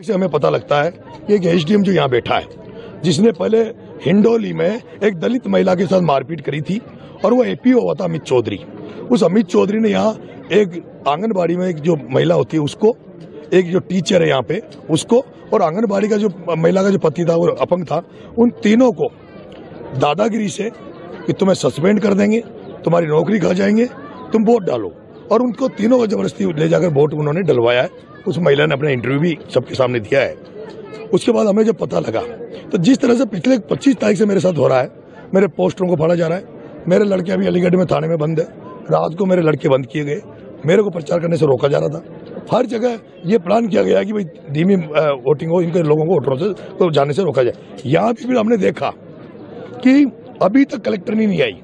से हमें पता लगता है कि एक एसडीएम जो यहाँ बैठा है, जिसने पहले हिंडोली में एक दलित महिला के साथ मारपीट करी थी और वो एपीओ हुआ था अमित चौधरी। उस अमित चौधरी ने यहाँ एक आंगनबाड़ी में एक जो महिला होती है उसको, एक जो टीचर है यहाँ पे उसको, और आंगनबाड़ी का जो महिला का जो पति था वो अपंग था, उन तीनों को दादागिरी से कि तुम्हें सस्पेंड कर देंगे, तुम्हारी नौकरी खा जाएंगे, तुम वोट डालो, और उनको तीनों को जबरदस्ती ले जाकर वोट उन्होंने डलवाया है। उस महिला ने अपना इंटरव्यू भी सबके सामने दिया है। उसके बाद हमें जब पता लगा तो जिस तरह से पिछले 25 तारीख से मेरे साथ हो रहा है, मेरे पोस्टरों को फाड़ा जा रहा है, मेरे लड़के अभी अलीगढ़ में थाने में बंद है, रात को मेरे लड़के बंद किए गए, मेरे को प्रचार करने से रोका जा रहा था। हर जगह ये प्लान किया गया कि भाई धीमी वोटिंग हो, इनके लोगों को वोटरों से तो जाने से रोका जाए। यहाँ भी हमने देखा कि अभी तक कलेक्टर नहीं आई।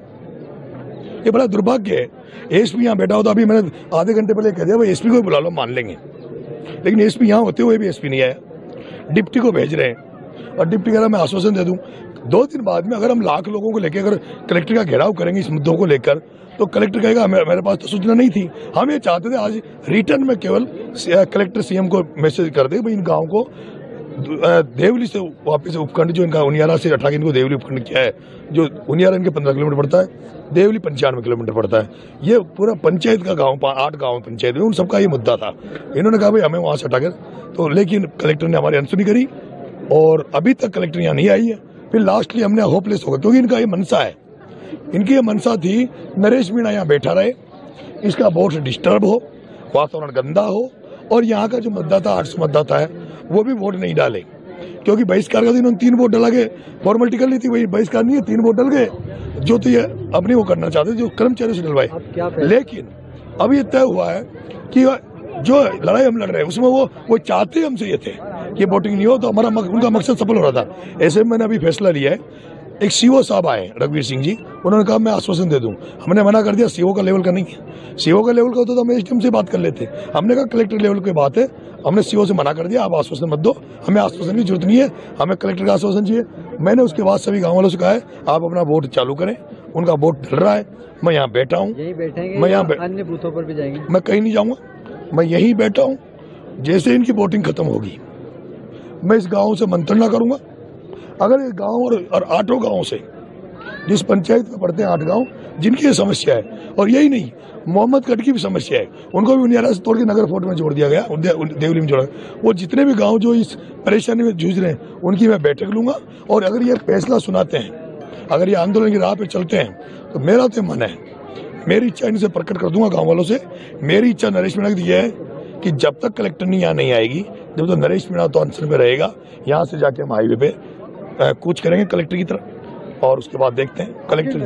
ये बड़ा दुर्भाग्य है। एसपी यहाँ बैठा होता, अभी मैंने आधे घंटे पहले कह दिया भाई एसपी को ही बुला लो, मान लेंगे, लेकिन एसपी यहाँ होते हुए भी एसपी नहीं आया। डिप्टी को भेज रहे हैं और डिप्टी कह रहा मैं आश्वासन दे दूं 2 दिन बाद में अगर हम लाख लोगों को लेकर अगर कलेक्टर का घेराव करेंगे इस मुद्दों को लेकर, तो कलेक्टर कहेगा मेरे पास तो सूचना नहीं थी। हम ये चाहते थे आज रिटर्न में केवल कलेक्टर सीएम को मैसेज कर दे भाई इन गाँव को देवली से वापिस उपखंड जो इनका उनियारा से हटा के इनको देवली उपखंड किया है, जो उनियारा इनके 15 किलोमीटर पड़ता है, देवली 95 किलोमीटर पड़ता है। ये पूरा पंचायत का गांव, 8 गांव पंचायत में, उन सबका ये मुद्दा था। इन्होंने कहा भाई हमें वहां से हटाकर, तो लेकिन कलेक्टर ने हमारी अनसुनी करी और अभी तक कलेक्टर यहाँ नहीं आई है। फिर लास्टली हमने होपलेस हो गया, क्योंकि इनका ये मनसा है, इनकी ये मनसा थी नरेश मीणा यहाँ बैठा रहे, इसका वोट डिस्टर्ब हो, वातावरण गंदा हो, और यहाँ का जो मतदाता 800 मतदाता है वो भी वोट नहीं डाले, क्योंकि बहिष्कार का दिन 3 वोट डाला गए, फॉर्मेलिटी कर ली थी, वही बहिष्कार नहीं है, 3 वोट डल गए, जो तो ये अपनी वो करना चाहते जो कर्मचारियों से डलवाए। लेकिन अब ये तय हुआ है कि जो लड़ाई हम लड़ रहे हैं उसमें वो चाहते हमसे ये थे कि वोटिंग नहीं हो, तो हमारा उनका मकसद सफल हो रहा था। ऐसे में मैंने अभी फैसला लिया है, एक सीओ साहब आए रघुवीर सिंह जी, उन्होंने कहा मैं आश्वासन दे दूं। हमने मना कर दिया, सीओ का लेवल का नहीं है, सीओ का लेवल का होता तो हम एसडीएम से बात कर लेते। हमने कहा कलेक्टर लेवल की बात है, हमने सीओ से मना कर दिया, आप आश्वासन मत दो, हमें आश्वासन की जरूरत नहीं है, हमें कलेक्टर का आश्वासन चाहिए। मैंने उसके बाद सभी गाँव वालों से कहा है आप अपना वोट चालू करें, उनका वोट डल रहा है, मैं यहाँ बैठा हूँ, मैं यहाँ अन्य बूथों पर भी जाएंगे, मैं कहीं नहीं जाऊँगा, मैं यहीं बैठा हूँ। जैसे इनकी वोटिंग खत्म होगी मैं इस गाँव से मंत्रणा करूंगा। अगर इस गाँव और 8 गाँव से, जिस पंचायत में पड़ते हैं 8 गांव जिनकी ये समस्या है, और यही नहीं मोहम्मदगढ़ की भी समस्या है, उनको भी उनियारा से तोड़ के नगर फोर्ट में जोड़ दिया गया, देवली में जोड़ा। वो जितने भी गांव जो इस परेशानी में जूझ रहे हैं उनकी मैं बैठक लूंगा, और अगर ये फैसला सुनाते हैं, अगर ये आंदोलन की राह पे चलते हैं, तो मेरा तो मन है, मेरी इच्छा इनसे प्रकट कर दूंगा गाँव वालों से। मेरी इच्छा नरेश मीणा की दी है कि जब तक कलेक्टर यहाँ नहीं आएगी, जब तक नरेश मीणा तो अनशन पे रहेगा, यहाँ से जाके हम हाईवे पे कूच करेंगे कलेक्टर की तरफ, और उसके बाद देखते हैं कलेक्टर